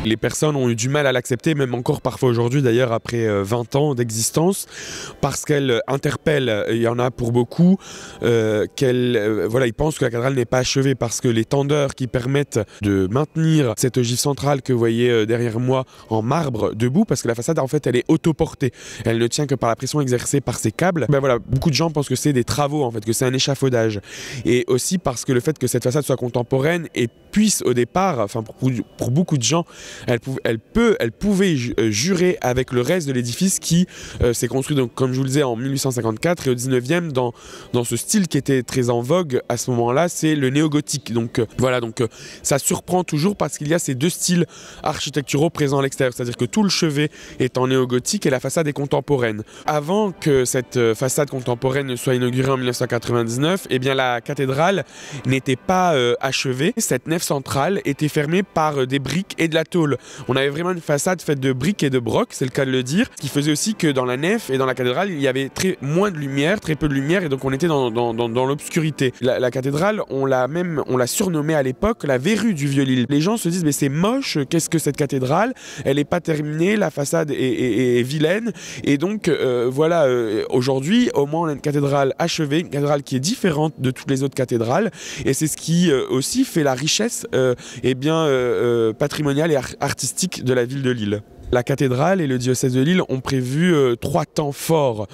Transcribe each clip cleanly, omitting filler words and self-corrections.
Les personnes ont eu du mal à l'accepter, même encore parfois aujourd'hui d'ailleurs après 20 ans d'existence, parce qu'elle interpelle, il y en a pour beaucoup, ils pensent que la cathédrale n'est pas achevée parce que les tendeurs qui permettent de maintenir cette ogive centrale que vous voyez derrière moi en marbre debout, parce que la façade en fait elle est autoportée, elle ne tient que par la pression exercée par ces câbles. Beaucoup de gens pensent que c'est des travaux en fait, que c'est un échafaudage, et aussi parce que le fait que cette façade soit contemporaine et puisse au départ, enfin pour beaucoup de gens, elle pouvait jurer avec le reste de l'édifice qui s'est construit, donc, comme je vous le disais, en 1854 et au 19e dans ce style qui était très en vogue à ce moment-là, c'est le néo-gothique. Donc ça surprend toujours parce qu'il y a ces deux styles architecturaux présents à l'extérieur, c'est-à-dire que tout le chevet est en néo-gothique et la façade est contemporaine. Avant que cette façade contemporaine soit inaugurée en 1999, eh bien la cathédrale n'était pas achevée. Cette nef centrale était fermée par des briques et de la tôle. On avait vraiment une façade faite de briques et de brocs, c'est le cas de le dire, ce qui faisait aussi que dans la nef et dans la cathédrale, il y avait très peu de lumière, et donc on était dans l'obscurité. La cathédrale, on l'a surnommée à l'époque la verrue du Vieux-Lille. Les gens se disent mais c'est moche, qu'est-ce que cette cathédrale? Elle n'est pas terminée, la façade est vilaine, et donc aujourd'hui au moins on a une cathédrale achevée, une cathédrale qui est différente de toutes les autres cathédrales, et c'est ce qui aussi fait la richesse patrimoniale et artistique de la ville de Lille. La cathédrale et le diocèse de Lille ont prévu 3 temps forts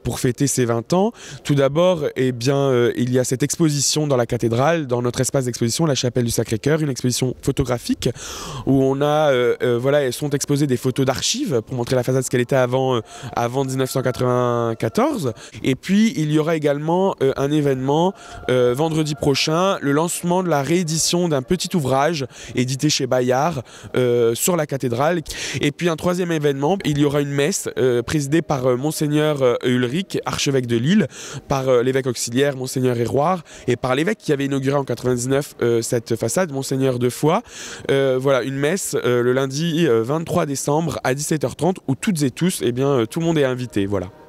pour fêter ces 20 ans. Tout d'abord, il y a cette exposition dans la cathédrale, dans notre espace d'exposition, la chapelle du Sacré-Cœur, une exposition photographique où on a, sont exposées des photos d'archives pour montrer la façade ce qu'elle était avant 1994. Et puis, il y aura également un événement vendredi prochain, le lancement de la réédition d'un petit ouvrage édité chez Bayard sur la cathédrale. Et puis un troisième événement, il y aura une messe présidée par Monseigneur Ulrich, archevêque de Lille, par l'évêque auxiliaire Monseigneur Héroard, et par l'évêque qui avait inauguré en 99 cette façade, Monseigneur de Foix. Une messe le lundi 23 décembre à 17h30 où toutes et tous, tout le monde est invité. Voilà.